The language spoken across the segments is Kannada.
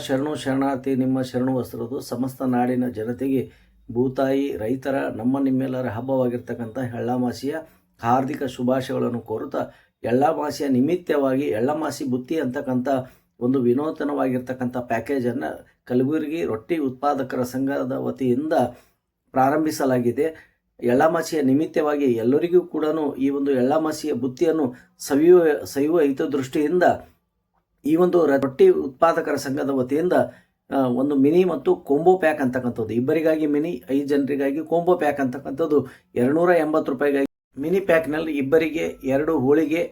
ಶರಣು ಶರಣಾರ್ಥಿ ನಿಮ್ಮ ಶರಣು ವಸ್ತ್ರದು ಸಮಸ್ತ ನಾಡಿನ ಜನತೆಗೆ ಭೂತಾಯಿ ರೈತರ ನಮ್ಮ ನಿಮ್ಮೆಲ್ಲರ ಹಬ್ಬವಾಗಿರ್ತಕ್ಕಂಥ ಎಳ್ಳಮಾಸಿಯ ಹಾರ್ದಿಕ ಶುಭಾಶಯಗಳನ್ನು ಕೋರುತ್ತಾ ಎಳ್ಳಮಾಸಿಯ ನಿಮಿತ್ತವಾಗಿ ಎಳ್ಳಮಾಸಿ ಬುತ್ತಿ ಅಂತಕ್ಕಂಥ ಒಂದು ವಿನೂತನವಾಗಿರ್ತಕ್ಕಂಥ ಪ್ಯಾಕೇಜನ್ನು ಕಲಬುರಗಿ ರೊಟ್ಟಿ ಉತ್ಪಾದಕರ ಸಂಘದ ವತಿಯಿಂದ ಪ್ರಾರಂಭಿಸಲಾಗಿದೆ. ಎಳ್ಳಮಾಸಿಯ ನಿಮಿತ್ತವಾಗಿ ಎಲ್ಲರಿಗೂ ಕೂಡ ಈ ಒಂದು ಎಳ್ಳಮಾಸಿಯ ಬುತ್ತಿಯನ್ನು ಸವಿಯುವ ಹಿತದೃಷ್ಟಿಯಿಂದ ಈ ಒಂದು ರೊಟ್ಟಿ ಉತ್ಪಾದಕರ ಸಂಘದ ವತಿಯಿಂದ ಒಂದು ಮಿನಿ ಮತ್ತು ಕೋಂಬೋ ಪ್ಯಾಕ್ ಅಂತಕ್ಕಂಥದ್ದು, ಇಬ್ಬರಿಗಾಗಿ ಮಿನಿ, 5 ಜನರಿಗಾಗಿ ಕೋಂಬೋ ಪ್ಯಾಕ್ ಅಂತಕ್ಕಂಥದ್ದು 280 ರೂಪಾಯಿಗಾಗಿ. ಮಿನಿ ಪ್ಯಾಕ್ನಲ್ಲಿ ಇಬ್ಬರಿಗೆ 2 ಹೋಳಿಗೆ,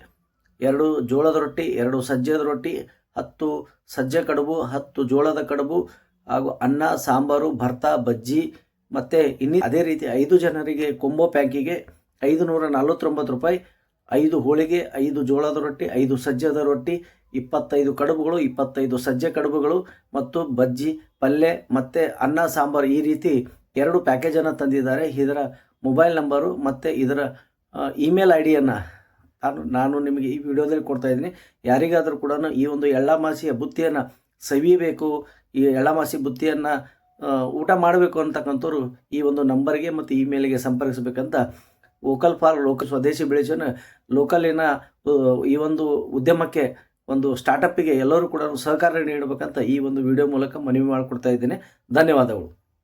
2 ಜೋಳದ ರೊಟ್ಟಿ, 2 ಸಜ್ಜದ ರೊಟ್ಟಿ, 10 ಸಜ್ಜೆ ಕಡುಬು, 10 ಜೋಳದ ಕಡುಬು ಹಾಗೂ ಅನ್ನ, ಸಾಂಬಾರು, ಭರ್ತಾ, ಬಜ್ಜಿ ಮತ್ತು ಅದೇ ರೀತಿ 5 ಜನರಿಗೆ ಕೋಂಬೋ ಪ್ಯಾಕಿಗೆ 549 ರೂಪಾಯಿ. 5 ಹೋಳಿಗೆ, 5 ಜೋಳದ ರೊಟ್ಟಿ, 5 ಸಜ್ಜದ ರೊಟ್ಟಿ, 25 ಕಡುಬುಗಳು, 25 ಸಜ್ಜೆ ಕಡುಬುಗಳು ಮತ್ತು ಬಜ್ಜಿ, ಪಲ್ಯ ಮತ್ತು ಅನ್ನ, ಸಾಂಬಾರು, ಈ ರೀತಿ 2 ಪ್ಯಾಕೇಜನ್ನು ತಂದಿದ್ದಾರೆ. ಇದರ ಮೊಬೈಲ್ ನಂಬರು ಮತ್ತು ಇದರ ಇಮೇಲ್ ಐಡಿಯನ್ನು ನಾನು ನಿಮಗೆ ಈ ವಿಡಿಯೋದಲ್ಲಿ ಕೊಡ್ತಾ ಇದ್ದೀನಿ. ಯಾರಿಗಾದರೂ ಕೂಡ ಈ ಒಂದು ಎಳ್ಳಮಾಸಿಯ ಬುತ್ತಿಯನ್ನು ಸವಿಯಬೇಕು, ಈ ಎಳ್ಳಮಾಸಿ ಬುತ್ತಿಯನ್ನು ಊಟ ಮಾಡಬೇಕು ಅಂತಕ್ಕಂಥವ್ರು ಈ ಒಂದು ನಂಬರ್ಗೆ ಮತ್ತು ಇಮೇಲಿಗೆ ಸಂಪರ್ಕಿಸಬೇಕಂತ ವೋಕಲ್ ಫಾರ್ ಲೋಕಲ್, ಸ್ವದೇಶಿ ಬೆಳೆಸೋಣ ಲೋಕಲಿನ ಈ ಒಂದು ಉದ್ಯಮಕ್ಕೆ, ಒಂದು ಸ್ಟಾರ್ಟಪ್ಪಿಗೆ ಎಲ್ಲರೂ ಕೂಡ ಸಹಕಾರ ನೀಡಬೇಕಂತ ಈ ಒಂದು ವಿಡಿಯೋ ಮೂಲಕ ಮನವಿ ಮಾಡಿಕೊಡ್ತಾ ಇದ್ದೇನೆ. ಧನ್ಯವಾದಗಳು.